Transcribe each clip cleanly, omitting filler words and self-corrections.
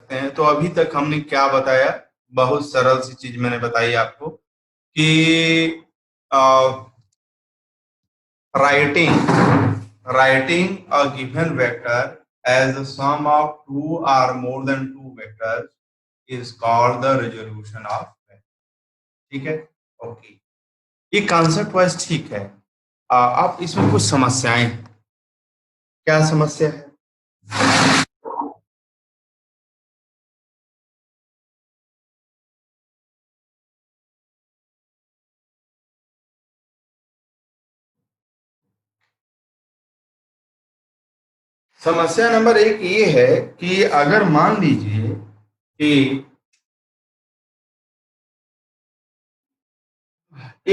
सकते हैं। तो अभी तक हमने क्या बताया, बहुत सरल सी चीज मैंने बताई आपको कि writing a given vector as the sum of two or more than two vectors is called the resolution of vector। ठीक है, ओके, ये कॉन्सेप्ट वाइज ठीक है। आप इसमें कुछ समस्याएं हैं। क्या समस्या है? समस्या नंबर एक ये है कि अगर मान लीजिए कि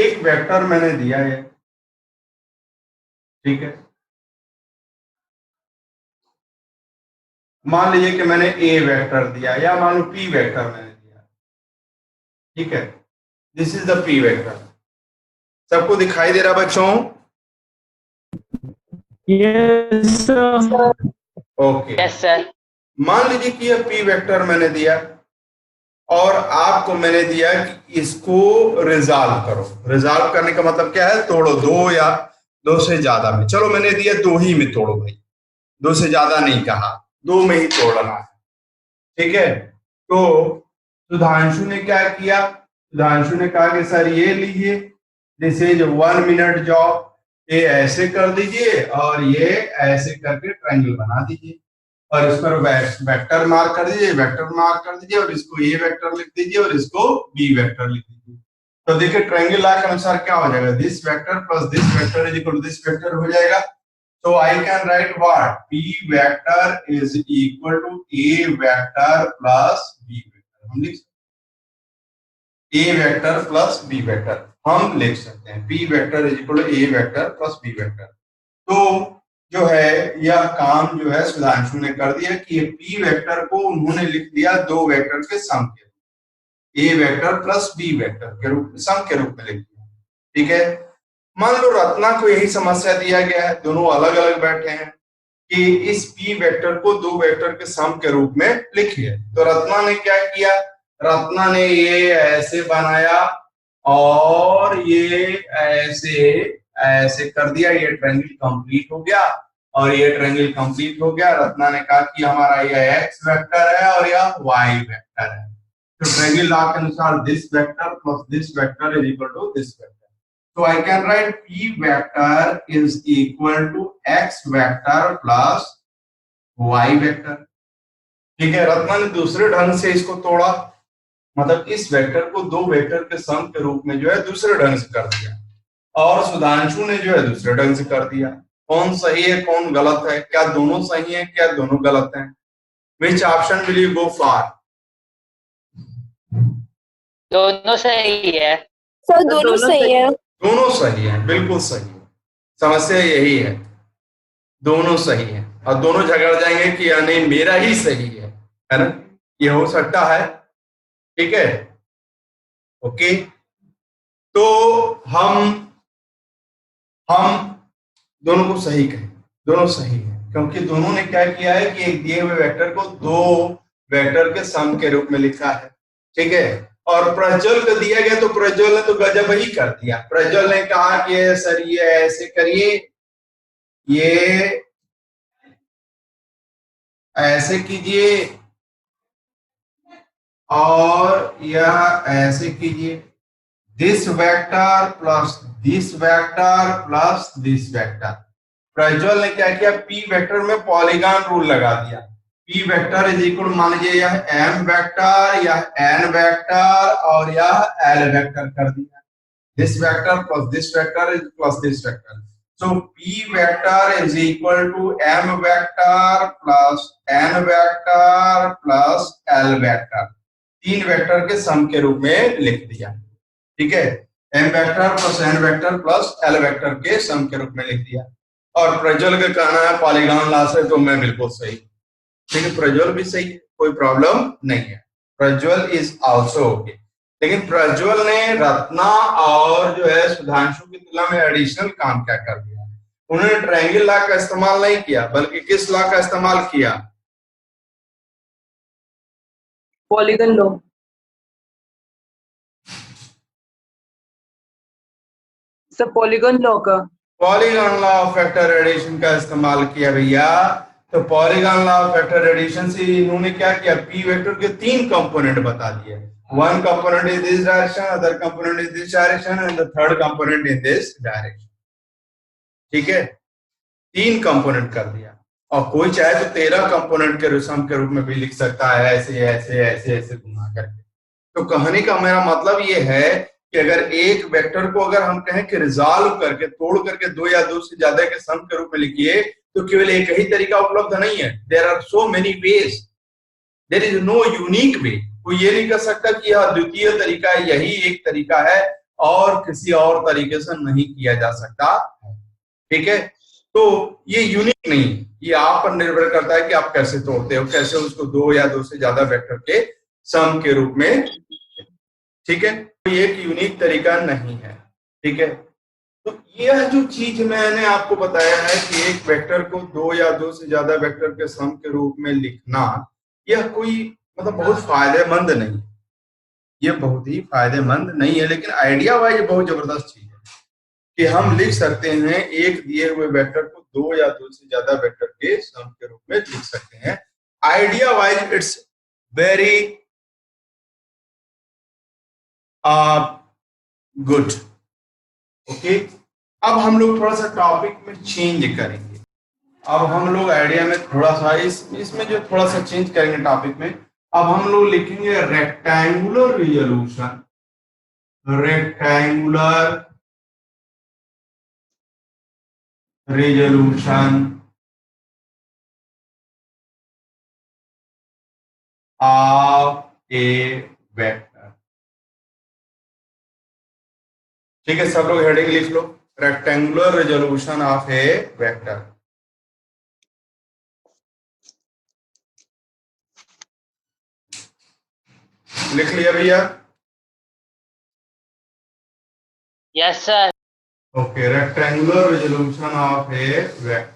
एक वेक्टर मैंने दिया है, ठीक है, मान लीजिए कि मैंने ए वेक्टर दिया या मान लो पी वेक्टर मैंने दिया, ठीक है, this is the P vector. सबको दिखाई दे रहा बच्चों? Yes sir. Okay, yes sir. मान लीजिए कि यह पी वेक्टर मैंने दिया और आपको मैंने दिया कि इसको रिजॉल्व करो। रिजॉल्व करने का मतलब क्या है? तोड़ो, दो या दो से ज्यादा में। चलो मैंने दिया दो ही में तोड़ो भाई, दो से ज्यादा नहीं कहा, दो में ही तोड़ना है, ठीक है। तो सुधांशु ने क्या किया? सुधांशु ने कहा कि सर ये लीजिए, दिस इज 1 मिनट जॉब, ये ऐसे कर दीजिए और ये ऐसे करके ट्रायंगल बना दीजिए और इस पर वेक्टर मार्क कर दीजिए, वेक्टर मार्क कर दीजिए और इसको ए वेक्टर लिख दीजिए और इसको बी वेक्टर लिख दीजिए। तो देखिए ट्रायंगल लॉ के अनुसार क्या हो जाएगा, this vector plus this vector is equal to this vector हो जाएगा। So I can write what? P vector is equal to A vector plus B vector। हम लिख सकते हैं A vector plus B vector, हम लिख सकते हैं P vector is equal to A vector plus B vector। तो जो है यह काम जो है सुधांशु ने कर दिया कि ये P वेक्टर को उन्होंने लिख दिया दो वेक्टर के सम के रूप, A vector plus B vector के रूप में, सम के रूप में लिख दिया, ठीक है। मान लो रत्ना को यही समस्या दिया गया है, दोनों अलग अलग बैठे हैं कि इस पी वेक्टर को दो वेक्टर के सम के रूप में लिखिए। तो रत्ना ने क्या किया? रत्ना ने ये ऐसे बनाया और ये ऐसे ऐसे कर दिया, ये ट्रायंगल कंप्लीट हो गया और ये ट्रायंगल कंप्लीट हो गया। रत्ना ने कहा कि हमारा ये एक्स वेक्टर है और यह वाई वेक्टर है। तो ट्रायंगल लॉ के अनुसार this vector plus this vector is equal to this vector. So I can write P vector is equal to X vector plus Y vector। ठीक है, रत्ना ने दूसरे ढंग से इसको तोड़ा, मतलब इस वेक्टर को दो वेक्टर के सम के रूप में जो है दूसरे ढंग से कर दिया और सुधांशु ने जो है दूसरे ढंग से कर दिया। कौन सही है कौन गलत है? क्या दोनों सही है क्या दोनों गलत हैं? Which option will you go for? दोनों सही है सर दोनों सही है। दोनों सही है, बिल्कुल सही है। समस्या यही है, दोनों सही है और दोनों झगड़ जाएंगे कि यानी मेरा ही सही है ना? ये हो सकता है, ठीक है, ओके। तो हम दोनों को सही कहें, दोनों सही है क्योंकि दोनों ने क्या किया है कि एक दिए हुए वेक्टर को दो वेक्टर के सम के रूप में लिखा है, ठीक है। और प्रज्वल को दिया गया तो प्रज्वल ने तो गजब ही कर दिया। प्रज्वल ने कहा कि सर ये ऐसे करिए, ये ऐसे कीजिए और यह ऐसे कीजिए, this vector plus this vector plus this vector. Prajwal ने क्या किया? पी वेक्टर में पॉलीगॉन रूल लगा दिया। पी वेक्टर इज इक्वल, मान लीजिए यह एम वेक्टर, यह एन वेक्टर और यह एल वेक्टर कर दिया। This vector plus this vector is plus this vector. So P vector is equal to M vector plus N vector plus L vector, तीन vector के सम के रूप में लिख दिया, ठीक है। M vector plus N vector plus L vector के सम के रूप में लिख दिया। और प्रज्वल का कहना है पॉलीगॉन लॉ से, तो मैं बिल्कुल सही, ठीक है, प्रज्वल भी सही है, कोई प्रॉब्लम नहीं है, प्रज्वल इज आल्सो ओके। लेकिन प्रज्वल ने रत्ना और जो है सुधांशु की तुलना में एडिशनल काम क्या कर दिया? उन्होंने ट्रायंगल लॉ का इस्तेमाल नहीं किया बल्कि किस लॉ का इस्तेमाल किया? Polygon law. Sir polygon law का। Polygon law of vector addition का इस्तेमाल किया भैया। तो polygon law of vector addition से इन्होंने क्या किया, पी वेक्टर के 3 कंपोनेंट बता दिए। One component in this direction, other component in this direction and the third component in this direction. ठीक है, 3 कंपोनेंट कर दिया। और कोई चाहे तो 13 कंपोनेंट के सम के रूप में भी लिख सकता है, ऐसे ऐसे ऐसे ऐसे घुमा करके। तो कहने का मेरा मतलब ये है कि अगर एक वेक्टर को अगर हम कहें कि रिजॉल्व करके, तोड़ करके 2 या 2 से ज्यादा के सम के रूप में लिखिए, तो केवल एक ही तरीका उपलब्ध नहीं है। There are so many ways, there is no unique way. कोई ये नहीं कह सकता कि यह द्वितीय तरीका है, यही एक तरीका है और किसी और तरीके से नहीं किया जा सकता। ठीक है, तो ये यूनिक नहीं, ये आप पर निर्भर करता है कि आप कैसे तोड़ते हो, कैसे उसको 2 या 2 से ज्यादा वेक्टर के सम के रूप में। ठीक है, तो ये एक यूनिक तरीका नहीं है। ठीक है, तो यह जो चीज मैंने आपको बताया है कि एक वेक्टर को 2 या 2 से ज्यादा वेक्टर के सम के रूप में लिखना, यह कोई मतलब बहुत फायदेमंद नहीं, ये बहुत ही फायदेमंद नहीं है, लेकिन आइडिया वाइज बहुत जबरदस्त चीज है कि हम लिख सकते हैं एक दिए हुए वेक्टर को 2 या 2 से ज्यादा वेक्टर के सम के रूप में लिख सकते हैं। Idea wise it's very good. Okay, अब हम लोग थोड़ा सा टॉपिक में चेंज करेंगे। अब हम लोग आइडिया में थोड़ा सा इसमें जो थोड़ा सा चेंज करेंगे टॉपिक में। अब हम लोग लिखेंगे rectangular resolution, rectangular resolution of a vector. ठीक है, सब लोग हेडिंग लिख लो, rectangular resolution of a vector. लिख लिया भैया? Yes sir. Okay, rectangular resolution of a vector.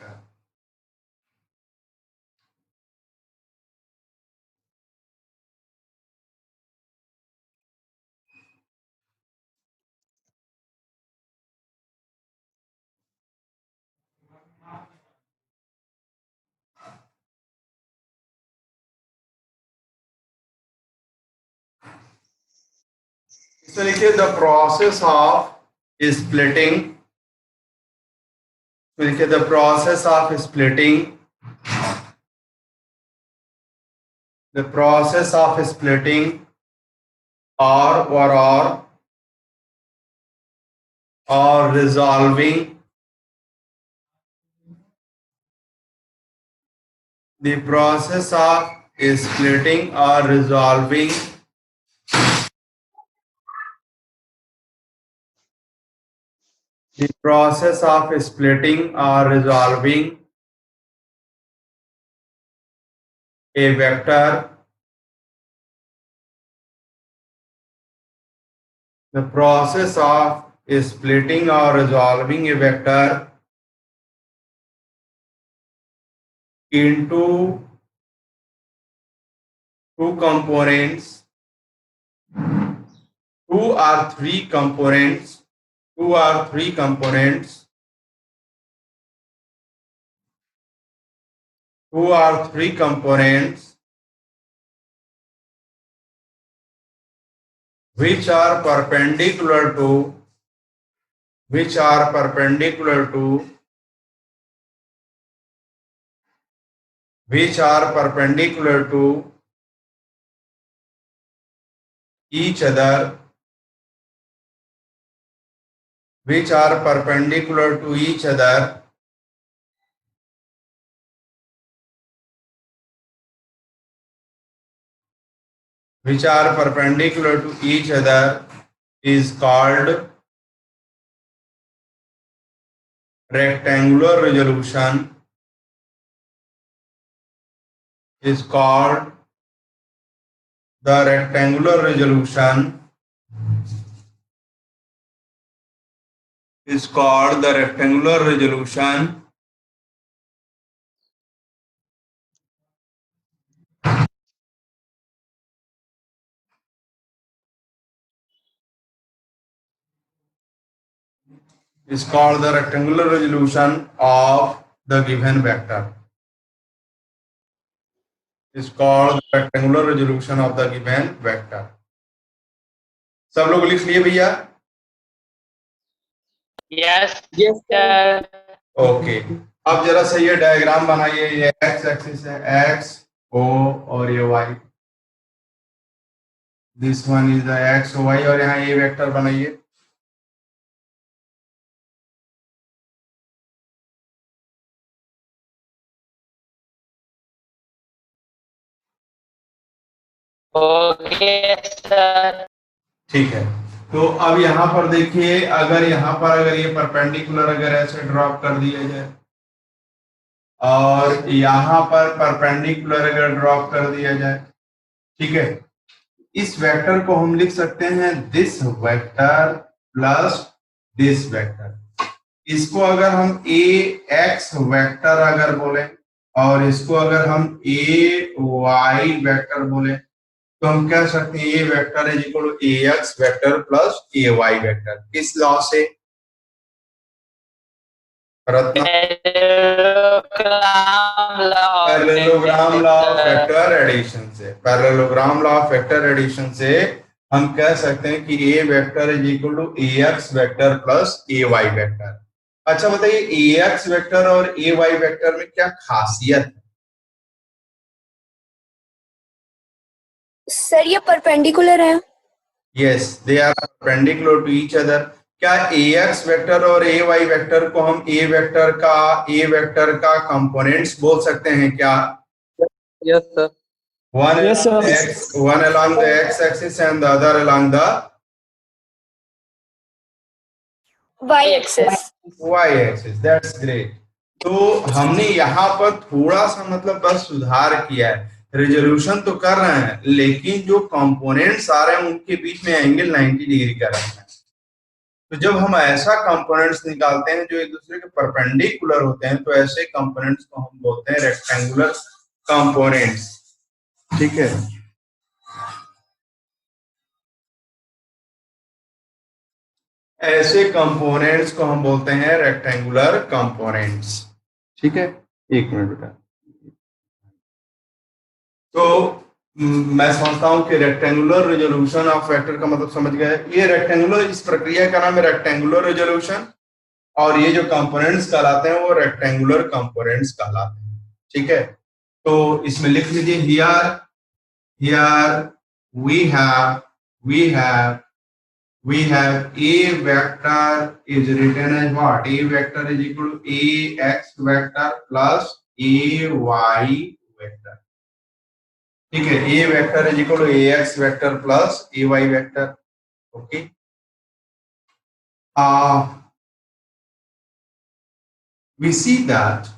इसमें लिखिए द प्रोसेस ऑफ स्प्लिटिंग, लिखिए the process of splitting, the process of splitting or resolving the process of splitting or resolving the process of splitting or resolving a vector, the process of splitting or resolving a vector into 2 components, 2 or 3 components, 2 or 3 components, 2 or 3 components which are perpendicular to, which are perpendicular to, which are perpendicular to each other, which are perpendicular to each other, which are perpendicular to each other is called rectangular resolution, is called the rectangular resolution, is called the rectangular resolution is called the rectangular resolution of the given vector. Is called the rectangular resolution of the given vector. सब लोग लिख लिए भैया? Yes, Yes, sir. Okay, अब जरा से ये diagram बनाइए. ये एक्स एक्सिस है, एक्स ओ और ये Y. This one is the X Y और यहाँ ये वेक्टर बनाइए. Okay, sir. ठीक है, तो अब यहाँ पर देखिए, अगर यहाँ पर अगर ये परपेंडिकुलर अगर ऐसे ड्रॉप कर दिया जाए और यहाँ पर परपेंडिकुलर अगर ड्रॉप कर दिया जाए, ठीक है, इस वेक्टर को हम लिख सकते हैं this vector plus this vector. इसको अगर हम ए एक्स वेक्टर अगर बोले और इसको अगर हम ए वाई वेक्टर बोले तो हम कह सकते हैं ये vector is equal to A X vector plus A Y vector. किस लॉ से? Parallelogram law of vector addition से. Parallelogram law of vector addition से हम कह सकते हैं कि A vector is equal to A X vector plus A Y vector. अच्छा बताइए, ए एक्स वेक्टर और ए वाई वेक्टर में क्या खासियत है? सर ये परपेंडिकुलर है. Yes, they are perpendicular to each other. क्या ए एक्स वेक्टर और ए वाई वेक्टर को हम ए वेक्टर का कंपोनेंट्स बोल सकते हैं क्या? yes, sir. One Yes, along sir. one along the x axis and the other along the Y axis. y axis. That's great. तो हमने यहाँ पर थोड़ा सा मतलब बस सुधार किया है. रेजोल्यूशन तो कर रहे हैं लेकिन जो कंपोनेंट्स आ रहे हैं उनके बीच में एंगल 90 डिग्री का रखना है. तो जब हम ऐसा कंपोनेंट्स निकालते हैं जो एक दूसरे के परपेंडिकुलर होते हैं तो ऐसे कंपोनेंट्स को हम बोलते हैं रेक्टेंगुलर कंपोनेंट्स. ठीक है, ऐसे कंपोनेंट्स को हम बोलते हैं रेक्टेंगुलर कंपोनेंट्स. ठीक है, एक मिनट बेटा. तो मैं समझता हूं कि रेक्टेंगुलर रेजोल्यूशन ऑफ वेक्टर का मतलब समझ गए. ये रेक्टेंगुलर, इस प्रक्रिया का नाम है रेक्टेंगुलर रेजोल्यूशन और ये जो कंपोनेंट्स कहलाते हैं वो रेक्टेंगुलर कंपोनेंट्स कहलाते हैं. ठीक है, तो इसमें लिख लीजिए here we have a vector is written as what? A vector is equal to a x vector plus a y vector. ठीक है, a vector is equal to a x vector plus a y vector. Okay. We see that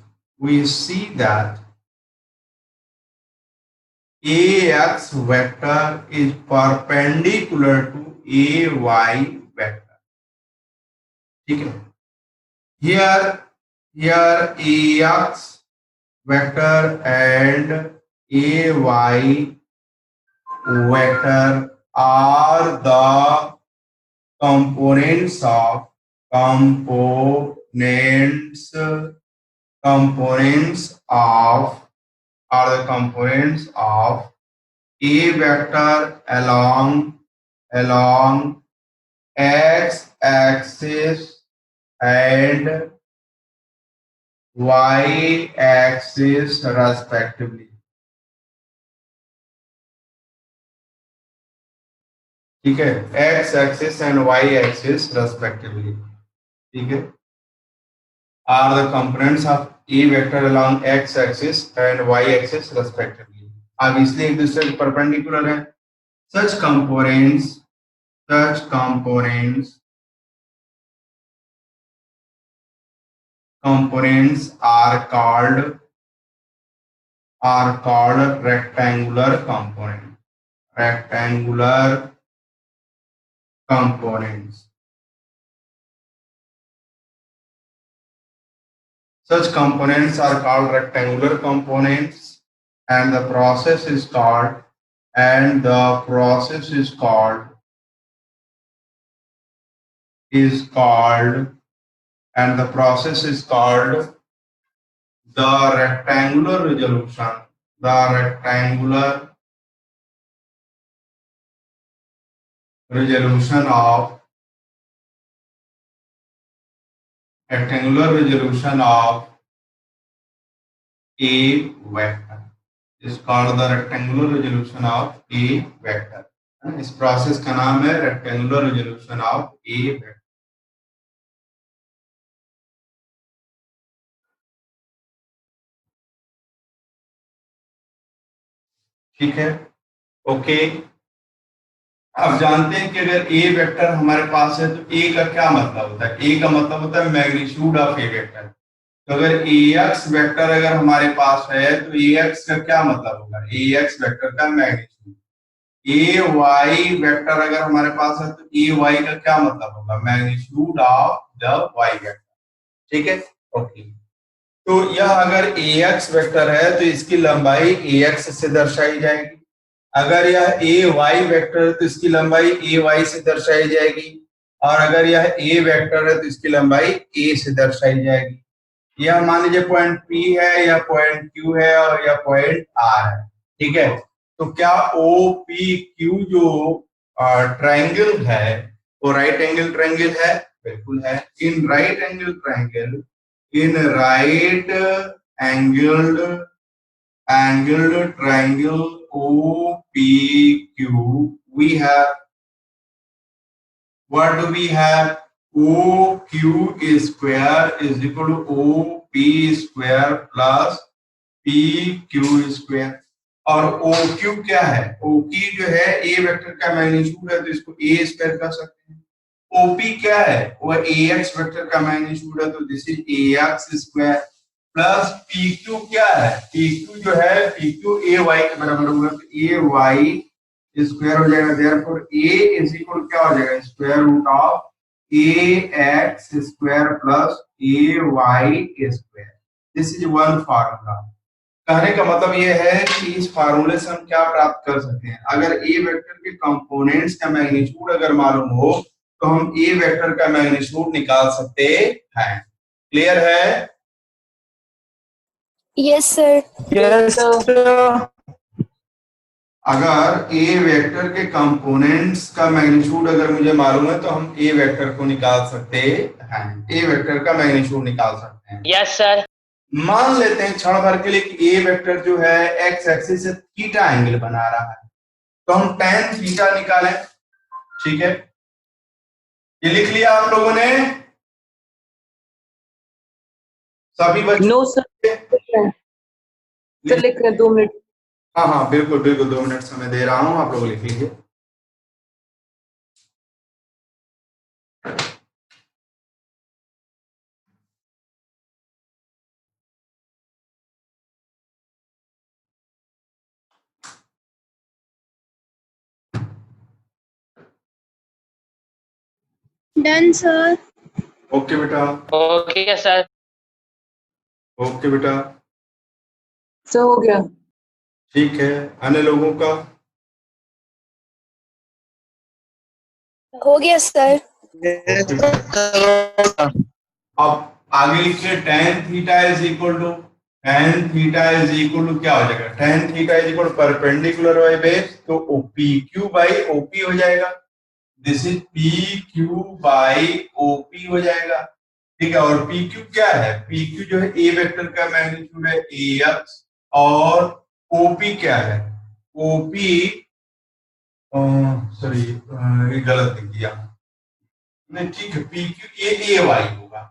ax vector is perpendicular to ay vector. ठीक है, here ax vector and ay vector are the components of a vector along x axis and y axis respectively. ठीक है, x axis and y axis respectively. ठीक है, are the components of a vector along x axis and y axis respectively. अब इसलिए एक दूसरे के perpendicular है. Such components are called rectangular components. Such components are called rectangular components, and the process is called and the process is called the rectangular resolution. The rectangular resolution of a vector is called the rectangular resolution of a vector. इस process का नाम है rectangular resolution of a vector. ठीक है, okay. अब जानते हैं कि अगर ए वेक्टर हमारे पास है तो ए का क्या मतलब होता है? ए का मतलब होता है मैग्नीट्यूड ऑफ ए वेक्टर। तो अगर ए एक्स वेक्टर अगर हमारे पास है तो ए एक्स का क्या मतलब होगा? ए एक्स वेक्टर का मैग्नीट्यूड। ए वाई वेक्टर अगर हमारे पास है तो ए वाई का क्या मतलब होगा? Magnitude of the Y vector. ठीक है, ओके। तो यह अगर ए एक्स वेक्टर है तो इसकी लंबाई ए एक्स से दर्शाई जाएगी। अगर यह ए वाई वेक्टर है तो इसकी लंबाई ए वाई से दर्शाई जाएगी। और अगर यह ए वेक्टर है तो इसकी लंबाई ए से दर्शाई जाएगी। यह मान लीजिए पॉइंट P है, यह पॉइंट Q है और यह पॉइंट R है। ठीक है, तो क्या OPQ जो ट्रायंगल है वो राइट एंगल ट्रायंगल है? बिल्कुल है। In right angle triangle, in right angled triangle OPQ, we have, what do we have? OQ square is equal to OP square plus PQ square। और OQ क्या है? OQ जो है A वेक्टर का magnitude है तो इसको A स्क्वायर कर सकते हैं। OP क्या है? वो AX वेक्टर का मैग्नीट्यूड है तो this is AX square plus PQ क्या है? PQ जो है PQ AY के बराबर होगा तो AY स्क्वायर हो जाएगा। देयरफॉर A इज इक्वल क्या हो जाएगा? Square root of AX square plus AY square. This is one formula. कहने का मतलब ये है कि इस फार्मूले से हम क्या प्राप्त कर सकते हैं? अगर ए वेक्टर के कंपोनेंट्स का मैग्नीट्यूड अगर मालूम हो तो हम ए वेक्टर का मैग्नीट्यूड निकाल सकते हैं। क्लियर है? Yes, sir. Yes, sir. अगर ए वेक्टर के कंपोनेंट्स का मैग्नीट्यूड अगर मुझे मालूम है तो हम ए वेक्टर को निकाल सकते हैं। ए वेक्टर का मैग्नीट्यूड निकाल सकते हैं। Yes, sir. मान लेते हैं क्षण भर के लिए कि ए वेक्टर जो है एक्स एक्सिस से थीटा एंगल बना रहा है तो हम tan थीटा निकालें। ठीक है, ये लिख लिया आप लोगों ने? सभी बच्चे? नो सर, सर लिख रहे हैं 2 मिनट। हाँ हाँ बिल्कुल बिल्कुल, 2 मिनट समय दे रहा हूं, आप लोग लिख लीजिए। Done, sir. ओके बेटा, Okay, sir. ओके बेटा, सर हो गया। ठीक है। अन्य लोगों का? हो गया, सर। अब आगे लिखिए tan theta is equal to, tan theta is equal to क्या हो जाएगा? tan theta is equal perpendicular by base तो PQ बाई OP हो जाएगा। This is PQ by OP हो जाएगा। ठीक है, और PQ क्या है? PQ जो है ए वेक्टर का मैग्नीट्यूड है AX और OP क्या है? OP सॉरी ये गलत लिख दिया नहीं, ठीक है। PQ ये AY होगा,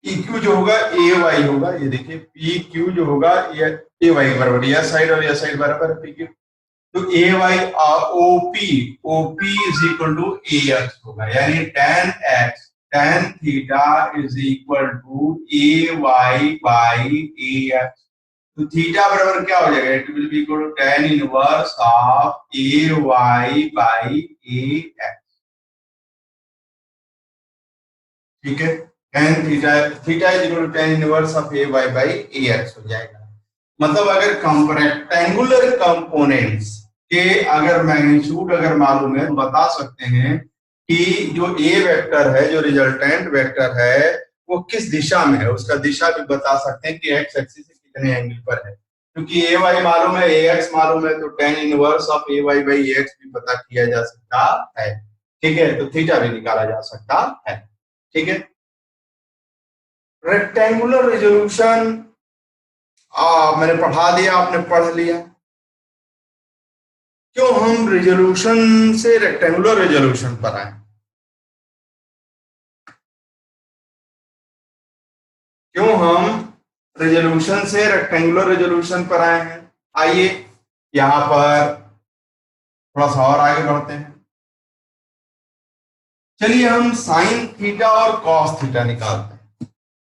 PQ जो होगा AY होगा। ये देखिए PQ जो होगा ये AY बराबर, यह साइड और यह साइड बराबर है PQ, तो AY OP is equal to AX होगा। यानी tan थीटा इज इक्वल टू AY बाई AX। तो थीटा बराबर क्या हो जाएगा? It will be equal to tan inverse of AY by AX। ठीक है, tan theta is equal to tan inverse of AY by AX हो जाएगा। मतलब अगर रेक्टेंगुलर कंपोनेंट्स के अगर मैग्नीट्यूड अगर मालूम है तो बता सकते हैं कि जो ए वेक्टर है, जो रिजल्टेंट वेक्टर है, वो किस दिशा में है, उसका दिशा भी बता सकते हैं कि एक्स एक्सिस से कितने एंगल पर है। क्योंकि ए वाई मालूम है, ए एक्स मालूम है, तो tan inverse of A Y by A X भी पता किया जा सकता है। ठीक है, तो थीटा भी निकाला जा सकता है। ठीक है, रेक्टेंगुलर रेजोल्यूशन मैंने पढ़ा दिया, आपने पढ़ लिया। क्यों हम रेजोल्यूशन से रेक्टेंगुलर रेजोल्यूशन पर आए? क्यों हम रेजोल्यूशन से रेक्टेंगुलर रेजोल्यूशन पर आए हैं? आइए यहां पर थोड़ा सा और आगे बढ़ते हैं। चलिए हम साइन थीटा और कॉस थीटा निकालते हैं।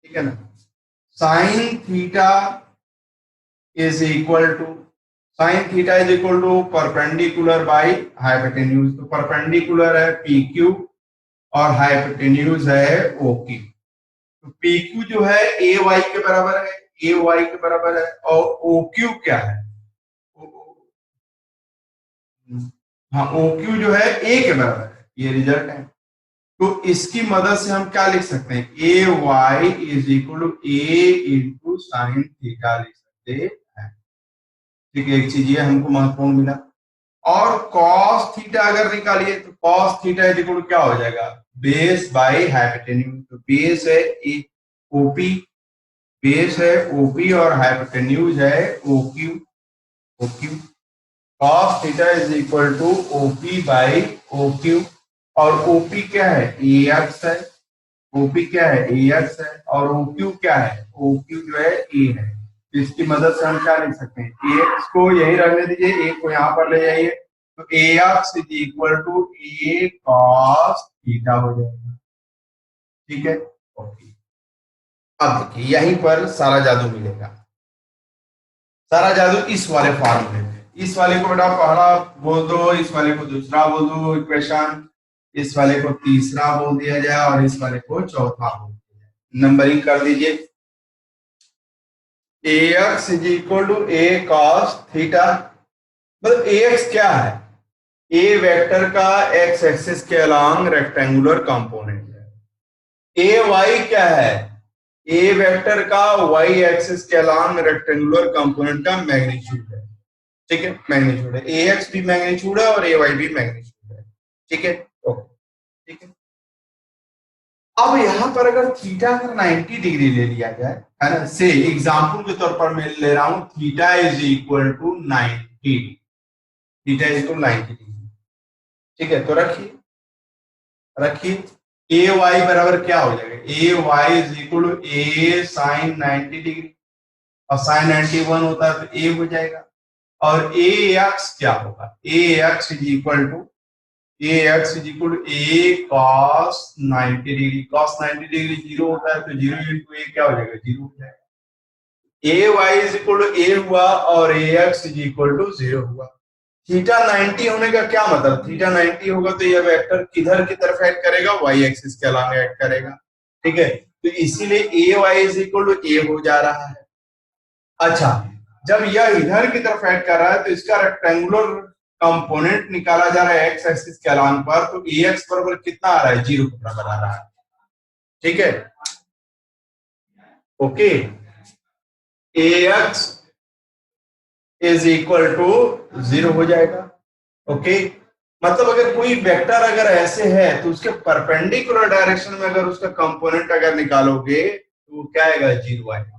ठीक है ना, sine theta is equal to perpendicular by hypotenuse. तो परपेंडिकुलर है पी क्यू और हाइपोटेन्यूज है ओ क्यू। तो पी क्यू जो है ए वाई के बराबर है, ए वाई के बराबर है, और ओ क्यू क्या है? हाँ, ओ क्यू जो है ए के बराबर है, ये रिजल्ट है। तो इसकी मदद से हम क्या लिख सकते हैं? A Y is equal to A into sine theta लिख सकते हैं। ठीक है, एक चीज ये हमको महत्वपूर्ण मिला। और कॉस थीटा अगर निकालिए तो cos theta is equal to क्या हो जाएगा? Base by hypotenuse. तो बेस है ओपी, बेस है ओपी और हाइपोटेन्यूज है OQ. Cos theta is equal to OP by OQ. और ओपी क्या है? ए एक्स है। ओपी क्या है? ए एक्स है। और ओक्यू क्या है? ओक्यू जो है ए है। इसकी मदद से हम क्या लिख सकते हैं? ए एक्स को यही रहने दीजिए, ए को यहाँ पर ले जाइए, तो A X is equal to A cos theta हो जाएगा। ठीक है, ओके। अब देखिए यहीं पर सारा जादू मिलेगा। सारा जादू इस वाले फॉर्मूले में। इस वाले को बेटा पहला बोल दो, इस वाले को दूसरा बोल दो इक्वेशन, इस वाले को तीसरा बोल दिया जाए और इस वाले को चौथा बोल दिया जाए। नंबरिंग कर दीजिए। ax is equal to A cos theta. मतलब ax क्या है? a वेक्टर का x एक्सिस के अलोंग रेक्टेंगुलर कंपोनेंट है। ay क्या है? a वेक्टर का y एक्सिस के अलोंग रेक्टेंगुलर कंपोनेंट का मैग्नीट्यूड है। ठीक है, मैग्नीट्यूड है। ax भी मैग्नीट्यूड है और ay भी मैग्नीट्यूड है। ठीक है, ओके, ठीक है। अब यहां पर अगर थीटा अगर 90 डिग्री ले लिया जाए, है ना, से एग्जांपल के तौर पर मैं ले रहा हूं theta is equal to 90, theta is equal 90 degree. ठीक है, तो रखिए ए वाई बराबर क्या हो जाएगा? A Y is equal to A sine 90 degree, और साइन 91 होता है तो ए हो जाएगा। और ए एक्स क्या होगा? A X is equal to A cos 90 degree. cos 90 degree 0 होता है तो 0 इंटू ए क्या हो जाएगा? 0 हो जाएगा। A Y is equal to ए हुआ और ए एक्स इज इक्वल टू 0 हुआ। थीटा 90 होने का क्या मतलब? थीटा 90 होगा तो यह वेक्टर किधर की तरफ ऐड करेगा? वाई एक्सिस के अलावा ऐड करेगा। ठीक है, तो इसीलिए ए वाई इज इक्वल टू ए हो जा रहा है। अच्छा, जब यह इधर की तरफ ऐड कर रहा है तो इसका रेक्टेंगुलर कंपोनेंट निकाला जा रहा है एक्स एक्सिस के अलान पर, तो ए एक्स बराबर कितना आ रहा है? 0 के बराबर आ रहा है। ठीक है, okay. A X is equal to 0 हो जाएगा। ओके, मतलब अगर कोई वेक्टर अगर ऐसे है तो उसके परपेंडिकुलर डायरेक्शन में अगर उसका कंपोनेंट अगर निकालोगे तो वो क्या आएगा? 0 आएगा।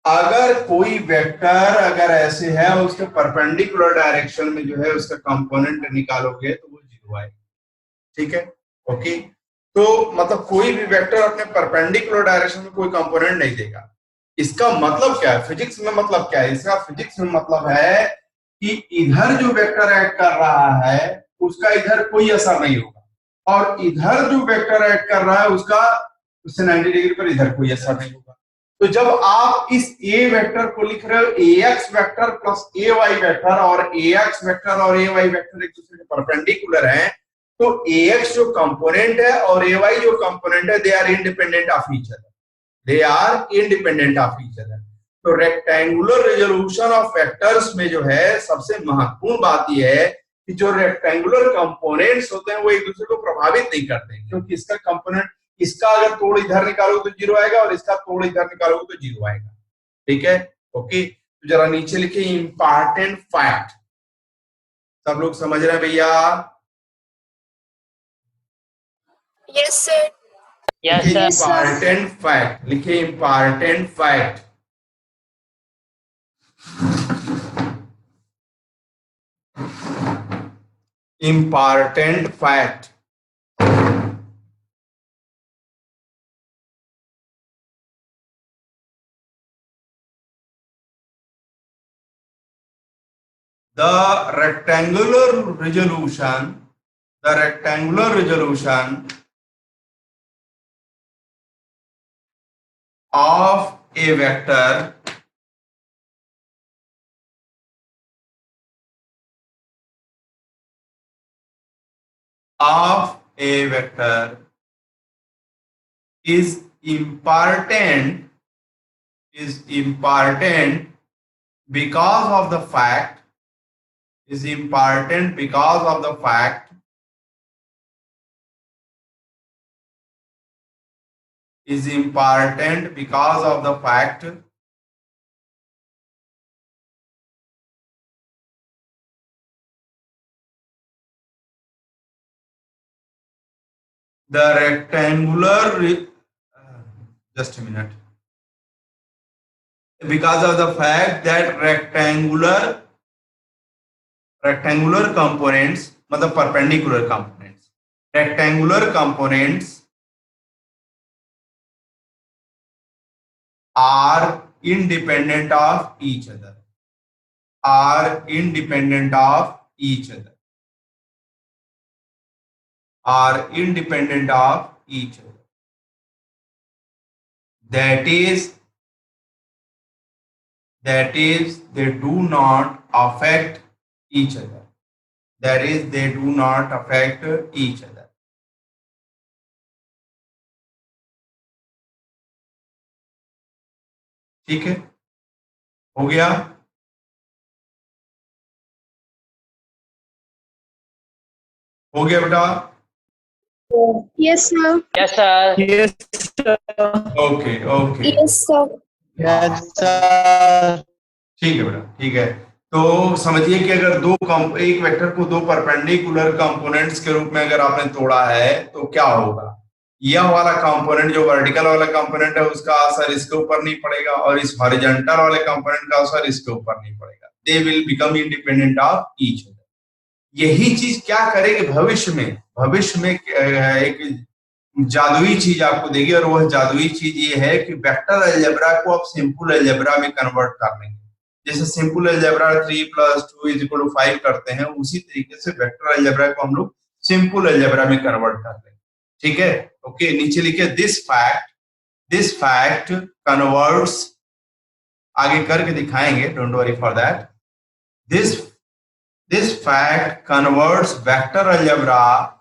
अगर कोई वेक्टर अगर ऐसे है और उसके परपेंडिकुलर डायरेक्शन में जो है उसका कंपोनेंट निकालोगे तो वो 0 आएगा। ठीक है, ओके। तो मतलब कोई भी वेक्टर अपने परपेंडिकुलर डायरेक्शन में कोई कंपोनेंट नहीं देगा। इसका मतलब क्या है फिजिक्स में? मतलब क्या है इसका फिजिक्स में? मतलब है कि इधर जो वेक्टर ऐड कर रहा है उसका इधर कोई असर नहीं होगा, और इधर जो वेक्टर ऐड कर रहा है उसका उससे 90 डिग्री पर इधर कोई असर नहीं होगा। तो जब आप इस ए वेक्टर को लिख रहे हो ए X vector plus A Y vector, और ए एक्स वेक्टर और ए वाई वेक्टर एक दूसरे के परपेंडिकुलर हैं, तो ए एक्स जो कंपोनेंट है और ए वाई जो कंपोनेंट है they are independent of each other, they are independent of each other. तो रेक्टेंगुलर रेजोल्यूशन ऑफ वेक्टर्स में जो है सबसे महत्वपूर्ण बात यह है कि जो रेक्टेंगुलर कंपोनेंट्स होते हैं वो एक दूसरे को प्रभावित नहीं करते, क्योंकि इसका कंपोनेंट इसका अगर तोड़ इधर निकालोगे तो 0 आएगा और इसका तोड़ इधर निकालोगे तो 0 आएगा। ठीक है, ओके। तो जरा नीचे लिखे इंपॉर्टेंट फैक्ट। सब लोग समझ रहे हैं भैया? Yes sir. Yes, sir. Important fact लिखे, important fact. Important fact. The rectangular resolution of a vector is important because of the fact the rectangular just a minute, because of the fact that rectangular components, मतलब perpendicular components, rectangular components are independent of each other, that is they do not affect each other, ठीक है, हो गया? हो गया बेटा? Yes sir. Yes, sir. Yes, sir. Okay okay, yes sir. Yes, sir. ठीक है बेटा, ठीक है। तो समझिए कि अगर एक वेक्टर को दो परपेंडिकुलर कंपोनेंट्स के रूप में अगर आपने तोड़ा है तो क्या होगा? यह वाला कंपोनेंट जो वर्टिकल वाला कंपोनेंट है उसका असर इसके ऊपर नहीं पड़ेगा और इस हॉरिजॉन्टल वाले कंपोनेंट का असर इसके ऊपर नहीं पड़ेगा। They will become independent of each other. यही चीज क्या करेगी भविष्य में एक जादुई चीज आपको देगी, और वह जादुई चीज ये है कि वेक्टर अलजेब्रा को आप सिंपल अलजेब्रा में कन्वर्ट कर लेंगे। जैसे सिंपल अलजेब्रा 3 + 2 = 5 करते हैं, उसी तरीके से वेक्टर अलजेब्रा को हम लोग सिंपल अलजेब्रा में कन्वर्ट कर लेंगे। ठीक है, ओके। नीचे लिखे दिस फैक्ट कन्वर्ट्स, आगे करके दिखाएंगे, don't worry for that. This fact converts vector algebra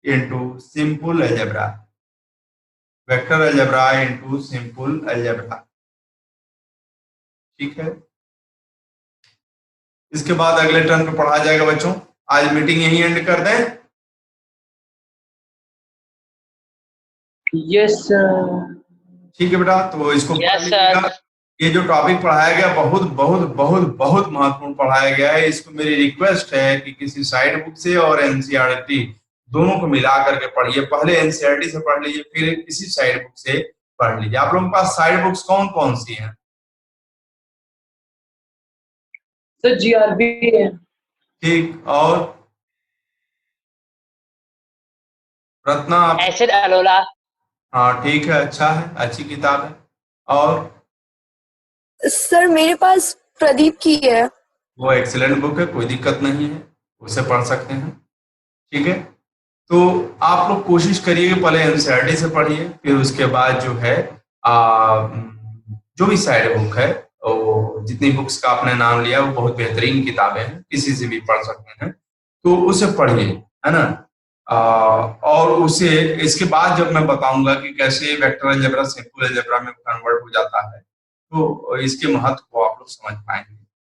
into simple algebra, ठीक है। इसके बाद अगले टर्न पे पढ़ा जाएगा बच्चों। आज मीटिंग यहीं एंड कर दें? Yes, sir. ठीक है बेटा, तो इसको Yes, पढ़ लीजिएगा। sir. ये जो टॉपिक पढ़ाया गया बहुत बहुत बहुत बहुत महत्वपूर्ण पढ़ाया गया है। इसको मेरी रिक्वेस्ट है कि किसी साइड बुक से और एनसीईआरटी दोनों को मिला करके पढ़िए। पहले एनसीईआरटी से पढ़ लीजिए, फिर किसी साइड बुक से पढ़ लीजिए। आप लोगों के पास साइड बुक्स कौन कौन सी हैं? Sir, GRB है। ठीक, और रत्ना आप? Acid Alola. हाँ ठीक है, अच्छा है, अच्छी किताब है। और सर मेरे पास प्रदीप की है। वो एक्सीलेंट बुक है, कोई दिक्कत नहीं है, उसे पढ़ सकते हैं। ठीक है, तो आप लोग कोशिश करिए पहले एनसीईआरटी से पढ़िए, फिर उसके बाद जो है जो भी साइड बुक है, वो जितनी बुक्स का आपने नाम लिया वो बहुत बेहतरीन किताबें हैं, किसी से भी पढ़ सकते हैं, तो उसे पढ़िए, है ना। और उसे इसके बाद जब मैं बताऊंगा कि कैसे वेक्टर अलजेब्रा सिंपल अलजेब्रा में कन्वर्ट हो जाता है, तो इसके महत्व को आप लोग समझ पाएंगे।